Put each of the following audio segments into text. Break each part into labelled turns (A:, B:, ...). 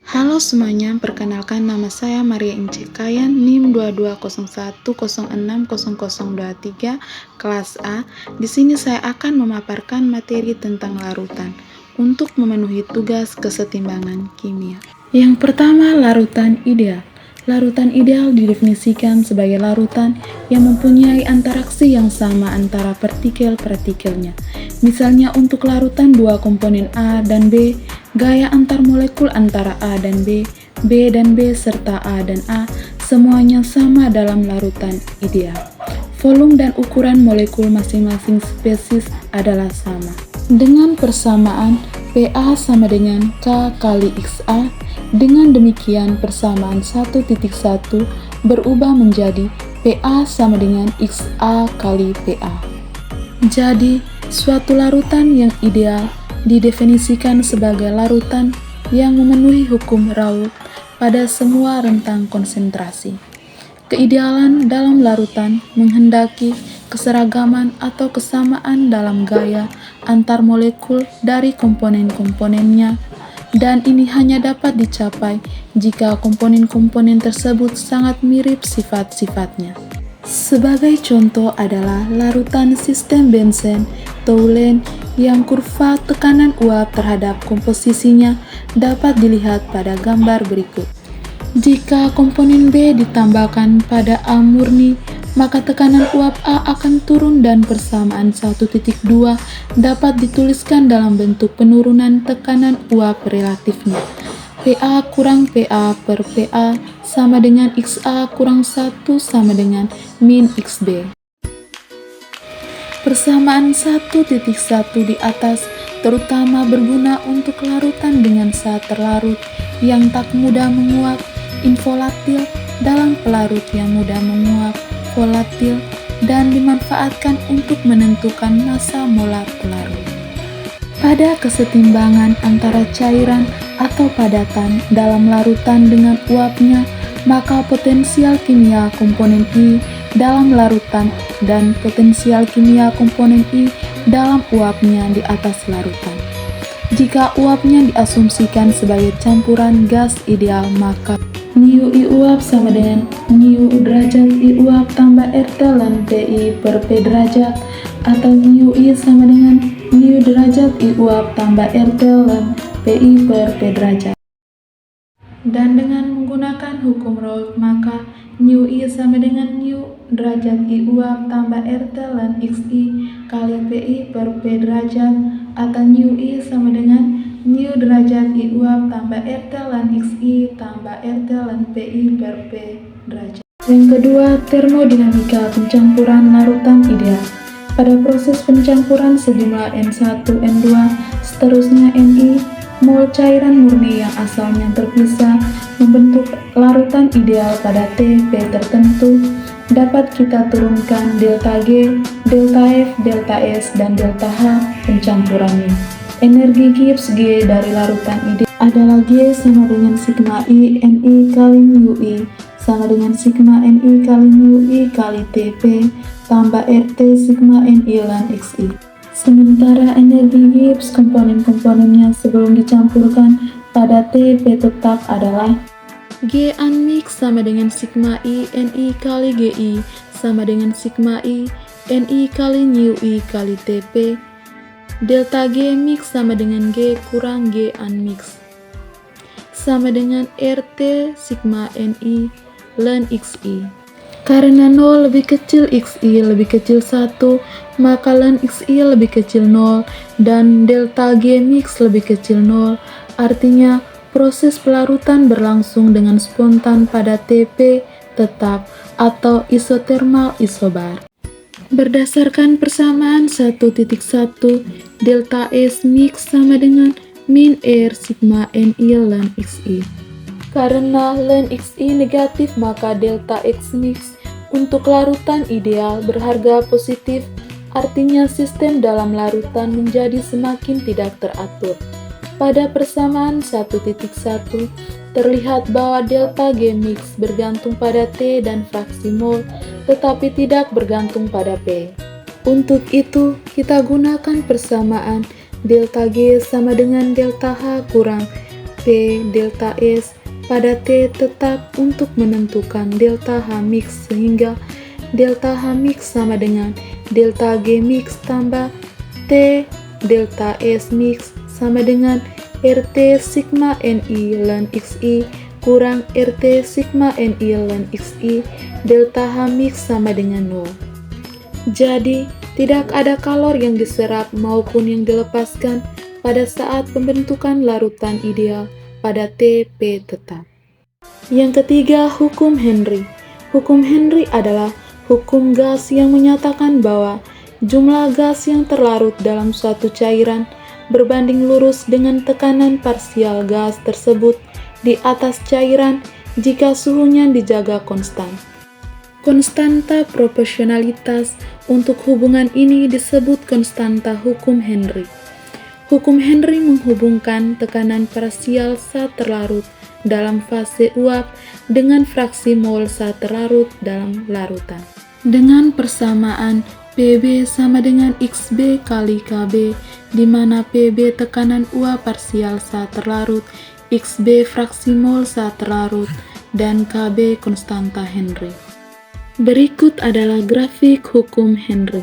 A: Halo semuanya, perkenalkan nama saya Maria Ince Kayan, NIM 2201060023, kelas A. Di sini saya akan memaparkan materi tentang larutan untuk memenuhi tugas kesetimbangan kimia. Yang pertama, larutan ideal. Larutan ideal didefinisikan sebagai larutan yang mempunyai interaksi yang sama antara partikel-partikelnya. Misalnya untuk larutan dua komponen A dan B, gaya antar molekul antara A dan B dan B serta A dan A, semuanya sama dalam larutan ideal. Volume dan ukuran molekul masing-masing spesies adalah sama. Dengan persamaan PA sama dengan K kali XA, dengan demikian persamaan 1.1 berubah menjadi PA sama dengan XA kali PA. Jadi, suatu larutan yang ideal didefinisikan sebagai larutan yang memenuhi hukum Raoult pada semua rentang konsentrasi. Keidealan dalam larutan menghendaki keseragaman atau kesamaan dalam gaya antar molekul dari komponen-komponennya, dan ini hanya dapat dicapai jika komponen-komponen tersebut sangat mirip sifat-sifatnya. Sebagai contoh adalah larutan sistem benzen Thoulon yang kurva tekanan uap terhadap komposisinya dapat dilihat pada gambar berikut. Jika komponen B ditambahkan pada A murni, maka tekanan uap A akan turun dan persamaan 1.2 dapat dituliskan dalam bentuk penurunan tekanan uap relatifnya. PA kurang PA per PA sama dengan XA kurang 1 sama dengan min XB. Persamaan 1.1 di atas terutama berguna untuk larutan dengan zat terlarut yang tak mudah menguap, involatil, dalam pelarut yang mudah menguap, volatil, dan dimanfaatkan untuk menentukan massa molar pelarut. Pada kesetimbangan antara cairan atau padatan dalam larutan dengan uapnya, maka potensial kimia komponen I dalam larutan dan potensial kimia komponen I dalam uapnya di atas larutan. Jika uapnya diasumsikan sebagai campuran gas ideal, maka mu I uap sama dengan mu derajat I uap tambah RT ln PI per P derajat, atau mu I sama dengan mu derajat I uap tambah RT ln PI per P derajat. Dan dengan menggunakan hukum Raoult, maka mu I sama dengan mu derajat I uap tambah RT ln XI kali PI per P derajat, atau mu I sama dengan mu derajat I uap tambah RT ln XI tambah RT ln PI per P derajat. Yang kedua, termodinamika pencampuran larutan ideal. Pada proses pencampuran sejumlah N1, N2, seterusnya Ni, mol cairan murni yang asalnya terpisah membentuk larutan ideal pada T, P tertentu, dapat kita turunkan delta G, delta F, delta S, dan delta H pencampurannya. Energi Gibbs G dari larutan ideal adalah G sama dengan sigma I Ni kali mu I sama dengan sigma Ni kali mu I kali Tp tambah RT sigma Ni ln Xi. Sementara energi Gibbs komponen-komponennya sebelum dicampurkan pada Tp tetap adalah G unmix sama dengan sigma I Ni kali Gi sama dengan sigma I Ni kali mu I kali Tp. Delta G mix sama dengan G kurang G unmix sama dengan RT sigma Ni ln Xi. Karena 0 lebih kecil Xi lebih kecil 1, maka ln Xi lebih kecil 0 dan delta G mix lebih kecil 0. Artinya proses pelarutan berlangsung dengan spontan pada Tp tetap atau isotermal isobar. Berdasarkan persamaan 1.1, delta S mix sama dengan min R sigma Ni ln Xi. Karena ln Xi negatif, maka delta X mix untuk larutan ideal berharga positif, artinya sistem dalam larutan menjadi semakin tidak teratur. Pada persamaan 1.1, terlihat bahwa delta G mix bergantung pada T dan fraksi mol, tetapi tidak bergantung pada P. Untuk itu, kita gunakan persamaan delta G sama dengan delta H kurang P delta S pada T tetap untuk menentukan delta H mix, sehingga delta H mix sama dengan delta G mix tambah T delta S mix sama dengan RT sigma NI ln XI kurang RT sigma NI ln XI delta H mix sama dengan 0. Jadi, tidak ada kalor yang diserap maupun yang dilepaskan pada saat pembentukan larutan ideal pada Tp tetap. Yang ketiga, hukum Henry. Hukum Henry adalah hukum gas yang menyatakan bahwa jumlah gas yang terlarut dalam suatu cairan berbanding lurus dengan tekanan parsial gas tersebut di atas cairan jika suhunya dijaga konstan. Konstanta proporsionalitas untuk hubungan ini disebut konstanta hukum Henry. Hukum Henry menghubungkan tekanan parsial saat terlarut dalam fase uap dengan fraksi mol saat terlarut dalam larutan. Dengan persamaan PB sama dengan XB kali KB, di mana PB tekanan uap parsial saat terlarut, XB fraksi mol saat terlarut, dan KB konstanta Henry. Berikut adalah grafik hukum Henry.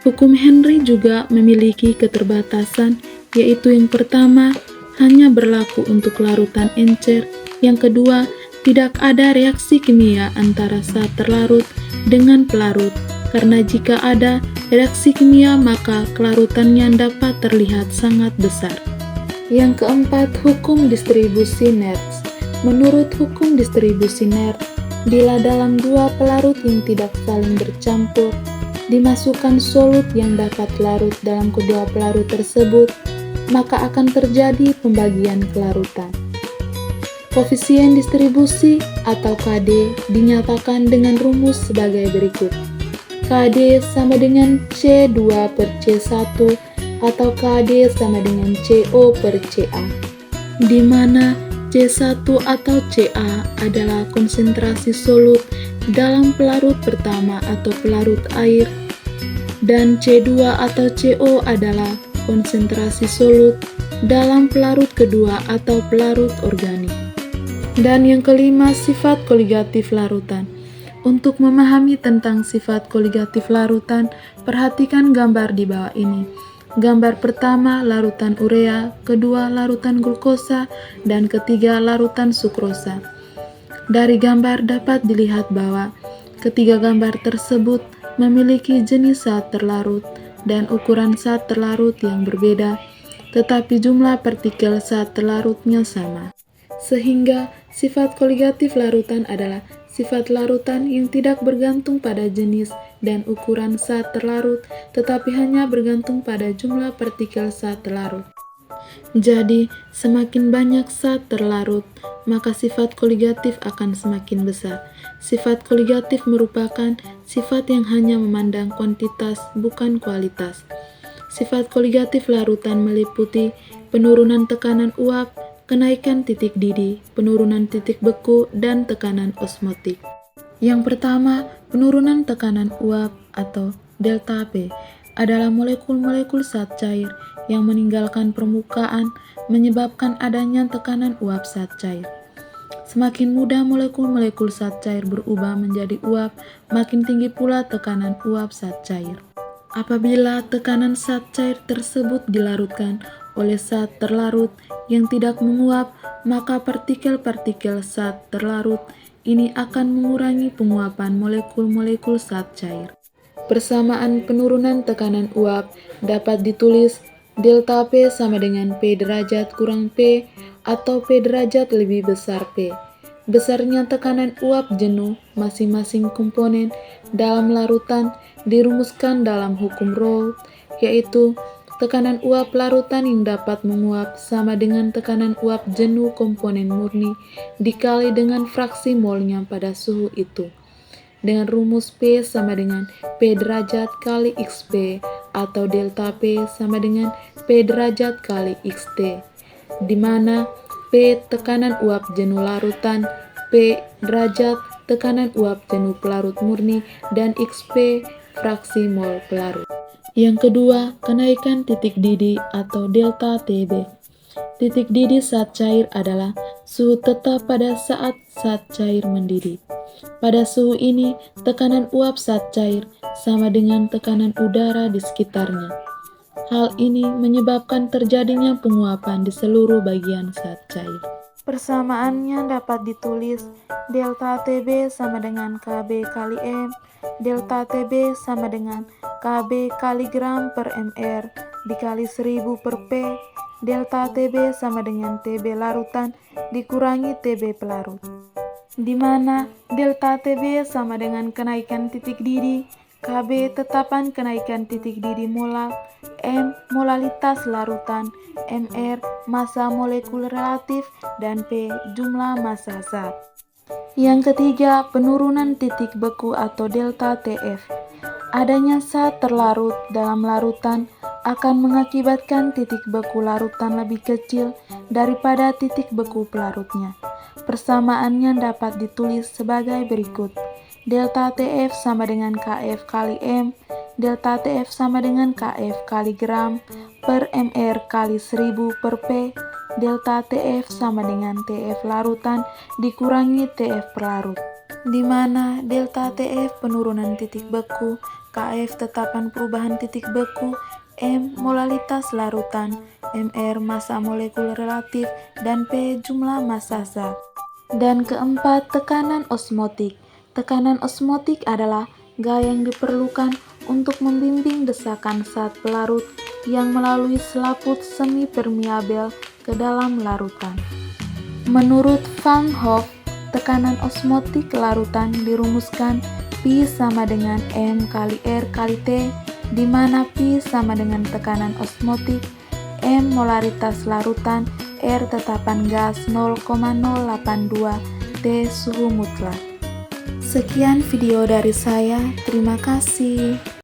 A: Hukum Henry juga memiliki keterbatasan, yaitu yang pertama, hanya berlaku untuk larutan encer. Yang kedua, tidak ada reaksi kimia antara saat terlarut dengan pelarut, karena jika ada reaksi kimia maka kelarutannya dapat terlihat sangat besar. Yang keempat, hukum distribusi Nernst. Menurut hukum distribusi Nernst, bila dalam dua pelarut yang tidak saling bercampur, dimasukkan solut yang dapat larut dalam kedua pelarut tersebut, maka akan terjadi pembagian kelarutan. Koefisien distribusi atau KD dinyatakan dengan rumus sebagai berikut. KD sama dengan C2 per C1 atau KD sama dengan CO per CA, di mana C1 atau CA adalah konsentrasi solut dalam pelarut pertama atau pelarut air, dan C2 atau CO adalah konsentrasi solut dalam pelarut kedua atau pelarut organik. Dan yang kelima, sifat koligatif larutan. Untuk memahami tentang sifat koligatif larutan, perhatikan gambar di bawah ini. Gambar pertama larutan urea, kedua larutan glukosa, dan ketiga larutan sukrosa. Dari gambar dapat dilihat bahwa ketiga gambar tersebut memiliki jenis saat terlarut dan ukuran saat terlarut yang berbeda, tetapi jumlah partikel saat terlarutnya sama. Sehingga sifat koligatif larutan adalah sifat larutan yang tidak bergantung pada jenis dan ukuran saat terlarut, tetapi hanya bergantung pada jumlah partikel saat terlarut. Jadi, semakin banyak saat terlarut, maka sifat koligatif akan semakin besar. Sifat koligatif merupakan sifat yang hanya memandang kuantitas, bukan kualitas. Sifat koligatif larutan meliputi penurunan tekanan uap, kenaikan titik didih, penurunan titik beku, dan tekanan osmotik. Yang pertama, penurunan tekanan uap atau delta P adalah molekul-molekul zat cair yang meninggalkan permukaan menyebabkan adanya tekanan uap zat cair. Semakin mudah molekul-molekul zat cair berubah menjadi uap, makin tinggi pula tekanan uap zat cair. Apabila tekanan zat cair tersebut dilarutkan oleh zat terlarut yang tidak menguap, maka partikel-partikel zat terlarut ini akan mengurangi penguapan molekul-molekul zat cair. Persamaan penurunan tekanan uap dapat ditulis delta P sama dengan P derajat kurang P atau P derajat lebih besar P. Besarnya tekanan uap jenuh masing-masing komponen dalam larutan dirumuskan dalam hukum Raoult, yaitu tekanan uap larutan yang dapat menguap sama dengan tekanan uap jenuh komponen murni dikali dengan fraksi molnya pada suhu itu. Dengan rumus P sama dengan P derajat kali XP atau delta P sama dengan P derajat kali XT, di mana P tekanan uap jenuh larutan, P derajat tekanan uap jenuh pelarut murni, dan XP fraksi mol pelarut. Yang kedua, kenaikan titik didih atau delta TB. Titik didih saat cair adalah suhu tetap pada saat cair mendidih. Pada suhu ini, tekanan uap saat cair sama dengan tekanan udara di sekitarnya. Hal ini menyebabkan terjadinya penguapan di seluruh bagian saat cair. Persamaannya dapat ditulis delta TB sama dengan KB kali M, delta TB sama dengan KB kali gram per MR dikali 1000 per P, delta TB sama dengan TB larutan dikurangi TB pelarut, di mana delta TB sama dengan kenaikan titik didih, KB tetapan kenaikan titik didih molal, M molalitas larutan, MR massa molekul relatif, dan P jumlah massa zat. Yang ketiga, penurunan titik beku atau delta TF. Adanya zat terlarut dalam larutan akan mengakibatkan titik beku larutan lebih kecil daripada titik beku pelarutnya. Persamaannya dapat ditulis sebagai berikut. Delta TF sama dengan KF kali M, delta TF sama dengan KF kali gram per MR kali 1000 per P, delta TF sama dengan TF larutan dikurangi TF pelarut, di mana delta TF penurunan titik beku, KF tetapan perubahan titik beku, M molalitas larutan, MR massa molekul relatif, dan P jumlah massa zat. Dan keempat, tekanan osmotik. Tekanan osmotik adalah gaya yang diperlukan untuk membimbing desakan saat pelarut yang melalui selaput semi permeabel ke dalam larutan. Menurut Van Hoff, tekanan osmotik larutan dirumuskan Pi sama dengan M kali R kali T, di mana Pi sama dengan tekanan osmotik, M molaritas larutan, R tetapan gas 0,082, T suhu mutlak. Sekian video dari saya, terima kasih.